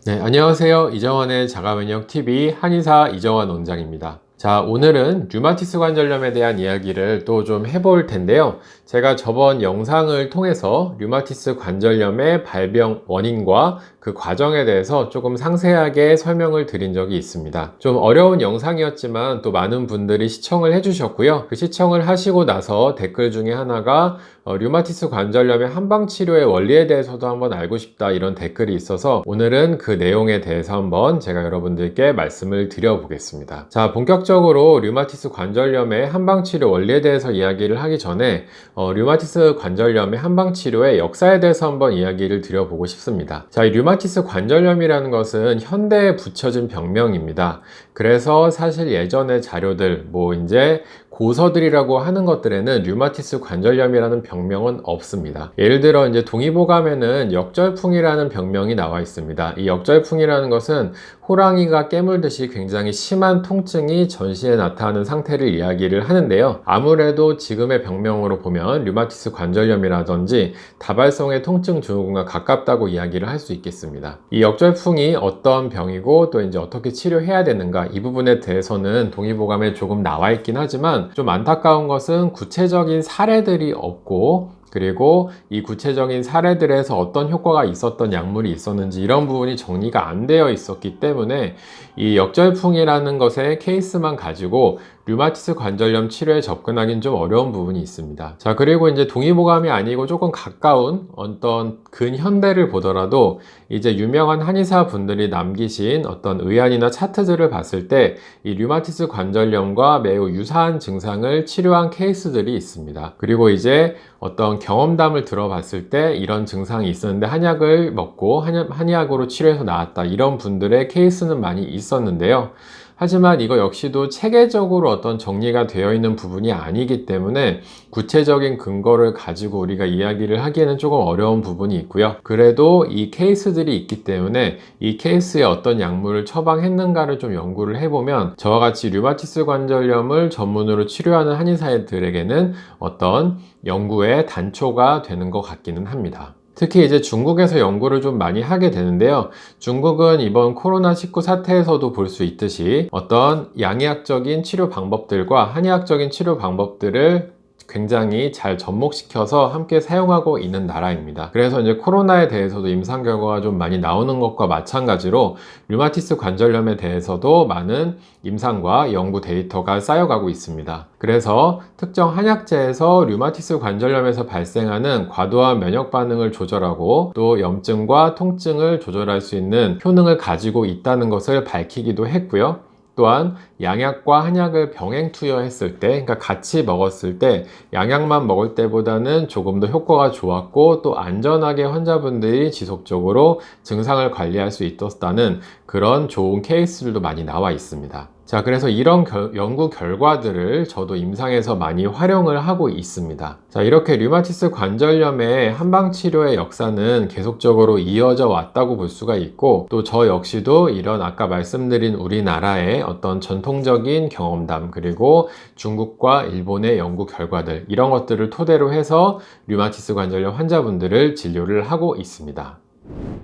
네, 안녕하세요. 이정원의 자가면역TV 한의사 이정원 원장입니다. 자, 오늘은 류마티스 관절염에 대한 이야기를 또 좀 해볼 텐데요. 제가 저번 영상을 통해서 류마티스 관절염의 발병 원인과 그 과정에 대해서 조금 상세하게 설명을 드린 적이 있습니다. 좀 어려운 영상이었지만 또 많은 분들이 시청을 해주셨고요. 그 시청을 하시고 나서 댓글 중에 하나가 류마티스 관절염의 한방치료의 원리에 대해서도 한번 알고 싶다, 이런 댓글이 있어서 오늘은 그 내용에 대해서 한번 제가 여러분들께 말씀을 드려보겠습니다. 자, 본격적으로 류마티스 관절염의 한방치료 원리에 대해서 이야기를 하기 전에 류마티스 관절염의 한방치료의 역사에 대해서 한번 이야기를 드려보고 싶습니다. 자, 이 류마티스 관절염이라는 것은 현대에 붙여진 병명입니다. 그래서 사실 예전의 자료들, 이제 고서들이라고 하는 것들에는 류마티스 관절염이라는 병명은 없습니다. 예를 들어 이제 동의보감에는 역절풍이라는 병명이 나와 있습니다. 이 역절풍이라는 것은 호랑이가 깨물듯이 굉장히 심한 통증이 전신에 나타나는 상태를 이야기를 하는데요. 아무래도 지금의 병명으로 보면 류마티스 관절염이라든지 다발성의 통증 증후군과 가깝다고 이야기를 할 수 있겠습니다. 이 역절풍이 어떤 병이고 또 이제 어떻게 치료해야 되는가, 이 부분에 대해서는 동의보감에 조금 나와 있긴 하지만 좀 안타까운 것은 구체적인 사례들이 없고, 그리고 이 구체적인 사례들에서 어떤 효과가 있었던 약물이 있었는지 이런 부분이 정리가 안 되어 있었기 때문에 이 역절풍이라는 것의 케이스만 가지고 류마티스 관절염 치료에 접근하기는 좀 어려운 부분이 있습니다. 자, 그리고 이제 동의보감이 아니고 조금 가까운 어떤 근현대를 보더라도 이제 유명한 한의사 분들이 남기신 어떤 의안이나 차트들을 봤을 때 이 류마티스 관절염과 매우 유사한 증상을 치료한 케이스들이 있습니다. 그리고 이제 어떤 경험담을 들어봤을 때 이런 증상이 있었는데 한약을 먹고 한의학으로 치료해서 나았다, 이런 분들의 케이스는 많이 있었는데요. 하지만 이거 역시도 체계적으로 어떤 정리가 되어 있는 부분이 아니기 때문에 구체적인 근거를 가지고 우리가 이야기를 하기에는 조금 어려운 부분이 있고요. 그래도 이 케이스들이 있기 때문에 이 케이스에 어떤 약물을 처방했는가를 좀 연구를 해보면 저와 같이 류마티스 관절염을 전문으로 치료하는 한의사들에게는 어떤 연구의 단초가 되는 것 같기는 합니다. 특히 이제 중국에서 연구를 좀 많이 하게 되는데요. 중국은 이번 코로나19 사태에서도 볼 수 있듯이 어떤 양의학적인 치료 방법들과 한의학적인 치료 방법들을 굉장히 잘 접목시켜서 함께 사용하고 있는 나라입니다. 그래서 이제 코로나에 대해서도 임상 결과가 좀 많이 나오는 것과 마찬가지로 류마티스 관절염에 대해서도 많은 임상과 연구 데이터가 쌓여가고 있습니다. 그래서 특정 한약재에서 류마티스 관절염에서 발생하는 과도한 면역 반응을 조절하고 또 염증과 통증을 조절할 수 있는 효능을 가지고 있다는 것을 밝히기도 했고요. 또한 양약과 한약을 병행 투여했을 때, 그러니까 같이 먹었을 때 양약만 먹을 때보다는 조금 더 효과가 좋았고 또 안전하게 환자분들이 지속적으로 증상을 관리할 수 있었다는 그런 좋은 케이스들도 많이 나와 있습니다. 자, 그래서 이런 연구 결과들을 저도 임상에서 많이 활용을 하고 있습니다. 자, 이렇게 류마티스 관절염의 한방치료의 역사는 계속적으로 이어져 왔다고 볼 수가 있고, 또 저 역시도 이런 아까 말씀드린 우리나라의 어떤 전통적인 경험담, 그리고 중국과 일본의 연구 결과들, 이런 것들을 토대로 해서 류마티스 관절염 환자분들을 진료를 하고 있습니다.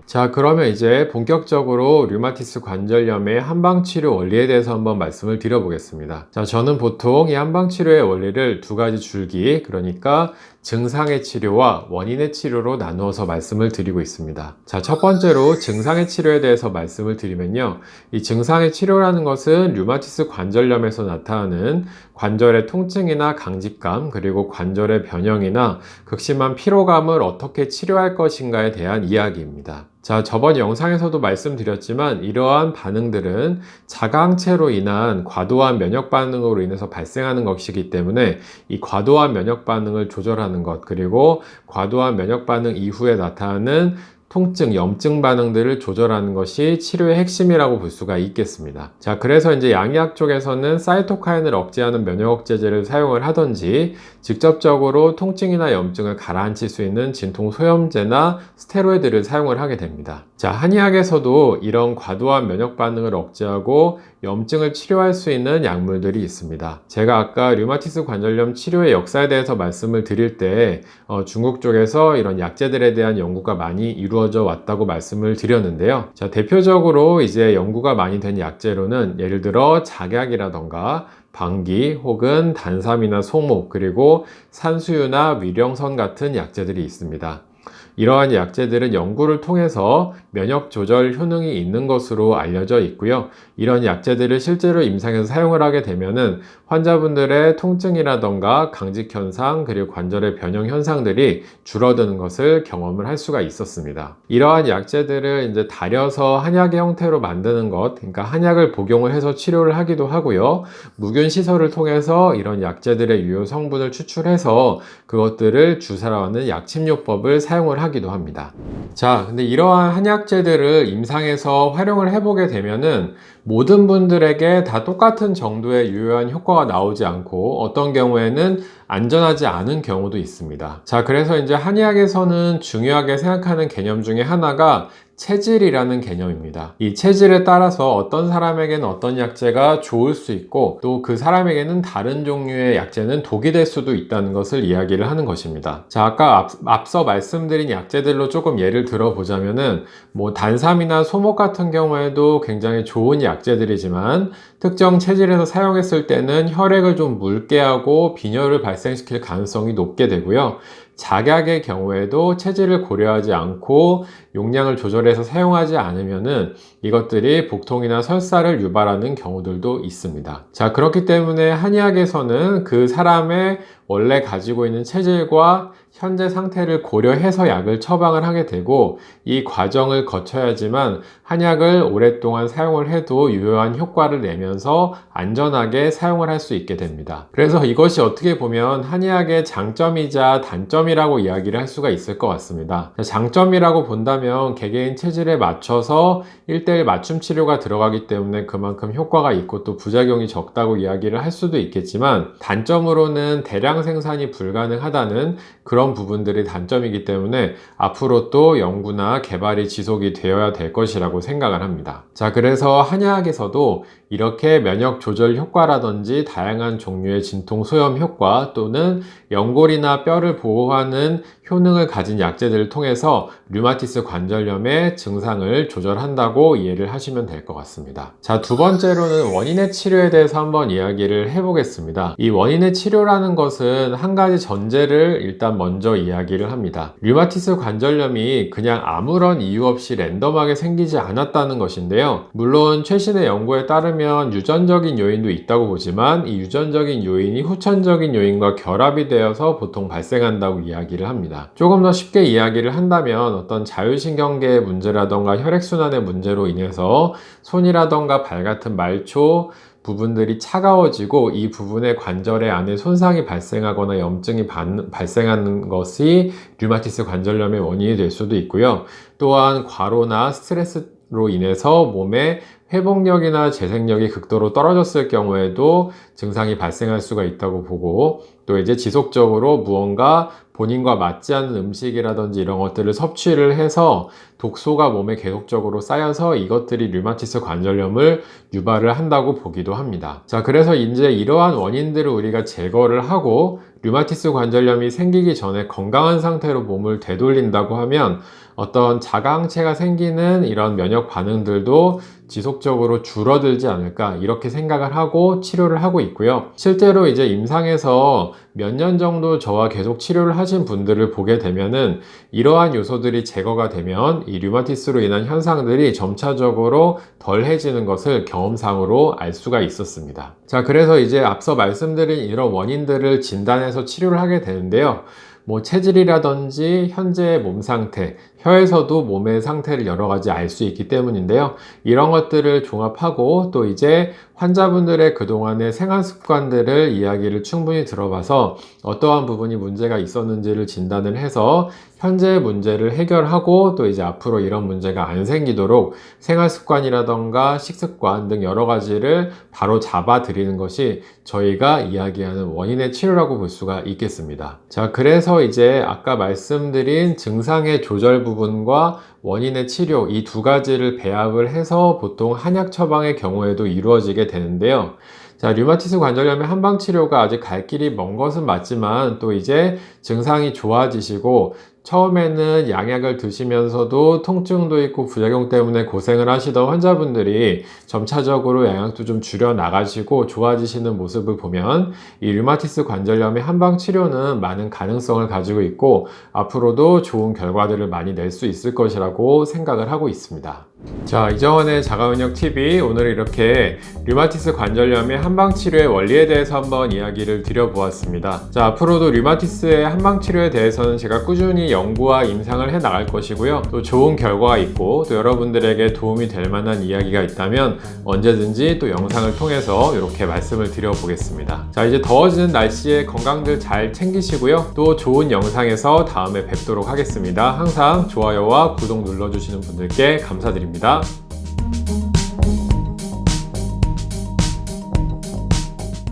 자, 그러면 이제 본격적으로 류마티스 관절염의 한방치료 원리에 대해서 한번 말씀을 드려보겠습니다. 자, 저는 보통 이 한방치료의 원리를 두 가지 줄기, 그러니까 증상의 치료와 원인의 치료로 나누어서 말씀을 드리고 있습니다. 자, 첫 번째로 증상의 치료에 대해서 말씀을 드리면요. 이 증상의 치료라는 것은 류마티스 관절염에서 나타나는 관절의 통증이나 강직감, 그리고 관절의 변형이나 극심한 피로감을 어떻게 치료할 것인가에 대한 이야기입니다. 자, 저번 영상에서도 말씀드렸지만 이러한 반응들은 자가항체로 인한 과도한 면역 반응으로 인해서 발생하는 것이기 때문에 이 과도한 면역 반응을 조절하는 것, 그리고 과도한 면역 반응 이후에 나타나는 통증, 염증 반응들을 조절하는 것이 치료의 핵심이라고 볼 수가 있겠습니다. 자, 그래서 이제 양의학 쪽에서는 사이토카인을 억제하는 면역 억제제를 사용을 하든지 직접적으로 통증이나 염증을 가라앉힐 수 있는 진통소염제나 스테로이드를 사용을 하게 됩니다. 자, 한의학에서도 이런 과도한 면역 반응을 억제하고 염증을 치료할 수 있는 약물들이 있습니다. 제가 아까 류마티스 관절염 치료의 역사에 대해서 말씀을 드릴 때 중국 쪽에서 이런 약제들에 대한 연구가 많이 이루어졌습니다. 이루어져 왔다고 말씀을 드렸는데요. 자, 대표적으로 이제 연구가 많이 된 약재로는 예를 들어 작약이라던가 방귀 혹은 단삼이나 소목, 그리고 산수유나 위령선 같은 약재들이 있습니다. 이러한 약재들은 연구를 통해서 면역 조절 효능이 있는 것으로 알려져 있고요. 이런 약재들을 실제로 임상에서 사용을 하게 되면은 환자분들의 통증이라던가 강직 현상, 그리고 관절의 변형 현상들이 줄어드는 것을 경험을 할 수가 있었습니다. 이러한 약재들을 이제 달여서 한약의 형태로 만드는 것, 그러니까 한약을 복용을 해서 치료를 하기도 하고요. 무균 시설을 통해서 이런 약재들의 유효 성분을 추출해서 그것들을 주사라는 약침요법을 사용을 하기도 합니다. 자, 근데 이러한 한약재들을 임상에서 활용을 해보게 되면은 모든 분들에게 다 똑같은 정도의 유효한 효과가 나오지 않고 어떤 경우에는 안전하지 않은 경우도 있습니다. 자, 그래서 이제 한의학에서는 중요하게 생각하는 개념 중에 하나가 체질이라는 개념입니다. 이 체질에 따라서 어떤 사람에게는 어떤 약재가 좋을 수 있고 또 그 사람에게는 다른 종류의 약재는 독이 될 수도 있다는 것을 이야기를 하는 것입니다. 자, 아까 앞서 말씀드린 약재들로 조금 예를 들어보자면은 뭐 단삼이나 소목 같은 경우에도 굉장히 좋은 약재들이지만 특정 체질에서 사용했을 때는 혈액을 좀 묽게 하고 빈혈을 발생시킬 가능성이 높게 되고요. 작약의 경우에도 체질을 고려하지 않고 용량을 조절해서 사용하지 않으면은 이것들이 복통이나 설사를 유발하는 경우들도 있습니다. 자, 그렇기 때문에 한의학에서는 그 사람의 원래 가지고 있는 체질과 현재 상태를 고려해서 약을 처방을 하게 되고 이 과정을 거쳐야지만 한약을 오랫동안 사용을 해도 유효한 효과를 내면서 안전하게 사용을 할 수 있게 됩니다. 그래서 이것이 어떻게 보면 한의학의 장점이자 단점이라고 이야기를 할 수가 있을 것 같습니다. 장점이라고 본다면 개개인 체질에 맞춰서 1:1 맞춤 치료가 들어가기 때문에 그만큼 효과가 있고 또 부작용이 적다고 이야기를 할 수도 있겠지만 단점으로는 대량 생산이 불가능하다는 그런 부분들이 단점이기 때문에 앞으로 또 연구나 개발이 지속이 되어야 될 것이라고 생각을 합니다. 자, 그래서 한의학에서도 이렇게 면역 조절 효과라든지 다양한 종류의 진통 소염 효과 또는 연골이나 뼈를 보호하는 효능을 가진 약재들을 통해서 류마티스 관절염의 증상을 조절한다고 이해를 하시면 될 것 같습니다. 자, 두 번째로는 원인의 치료에 대해서 한번 이야기를 해보겠습니다. 이 원인의 치료라는 것은 한 가지 전제를 일단 먼저 이야기를 합니다. 류마티스 관절염이 그냥 아무런 이유 없이 랜덤하게 생기지 않았다는 것인데요. 물론 최신의 연구에 따르면 유전적인 요인도 있다고 보지만 이 유전적인 요인이 후천적인 요인과 결합이 되어서 보통 발생한다고 이야기를 합니다. 조금 더 쉽게 이야기를 한다면 어떤 자율신경계의 문제라던가 혈액순환의 문제로 인해서 손이라던가 발 같은 말초 부분들이 차가워지고 이 부분의 관절의 안에 손상이 발생하거나 염증이 발생하는 것이 류마티스 관절염의 원인이 될 수도 있고요. 또한 과로나 스트레스로 인해서 몸의 회복력이나 재생력이 극도로 떨어졌을 경우에도 증상이 발생할 수가 있다고 보고 또 이제 지속적으로 무언가 본인과 맞지 않는 음식이라든지 이런 것들을 섭취를 해서 독소가 몸에 계속적으로 쌓여서 이것들이 류마티스 관절염을 유발을 한다고 보기도 합니다. 자, 그래서 이제 이러한 원인들을 우리가 제거를 하고 류마티스 관절염이 생기기 전에 건강한 상태로 몸을 되돌린다고 하면 어떤 자가항체가 생기는 이런 면역 반응들도 지속적으로 줄어들지 않을까 이렇게 생각을 하고 치료를 하고 있고요. 실제로 이제 임상에서 몇 년 정도 저와 계속 치료를 하신 분들을 보게 되면은 이러한 요소들이 제거가 되면 이 류마티스로 인한 현상들이 점차적으로 덜해지는 것을 경험상으로 알 수가 있었습니다. 자, 그래서 이제 앞서 말씀드린 이런 원인들을 진단해서 치료를 하게 되는데요. 뭐 체질이라든지 현재의 몸 상태, 혀에서도 몸의 상태를 여러 가지 알 수 있기 때문인데요. 이런 것들을 종합하고 또 이제 환자분들의 그동안의 생활 습관들을 이야기를 충분히 들어봐서 어떠한 부분이 문제가 있었는지를 진단을 해서 현재의 문제를 해결하고 또 이제 앞으로 이런 문제가 안 생기도록 생활 습관이라던가 식습관 등 여러 가지를 바로 잡아 드리는 것이 저희가 이야기하는 원인의 치료라고 볼 수가 있겠습니다. 자, 그래서 이제 아까 말씀드린 증상의 조절 부분과 원인의 치료 이 두 가지를 배합을 해서 보통 한약 처방의 경우에도 이루어지게 되는데요. 자, 류마티스 관절염의 한방 치료가 아직 갈 길이 먼 것은 맞지만 또 이제 증상이 좋아지시고 처음에는 양약을 드시면서도 통증도 있고 부작용 때문에 고생을 하시던 환자분들이 점차적으로 양약도 좀 줄여 나가시고 좋아지시는 모습을 보면 이 류마티스 관절염의 한방 치료는 많은 가능성을 가지고 있고 앞으로도 좋은 결과들을 많이 낼 수 있을 것이라고 생각을 하고 있습니다. 자, 이정원의 자가면역 TV 오늘 이렇게 류마티스 관절염의 한방 치료의 원리에 대해서 한번 이야기를 드려보았습니다. 자, 앞으로도 류마티스의 한방 치료에 대해서는 제가 꾸준히 연구와 임상을 해 나갈 것이고요. 또 좋은 결과가 있고 또 여러분들에게 도움이 될 만한 이야기가 있다면 언제든지 또 영상을 통해서 이렇게 말씀을 드려보겠습니다. 자, 이제 더워지는 날씨에 건강들 잘 챙기시고요. 또 좋은 영상에서 다음에 뵙도록 하겠습니다. 항상 좋아요와 구독 눌러주시는 분들께 감사드립니다.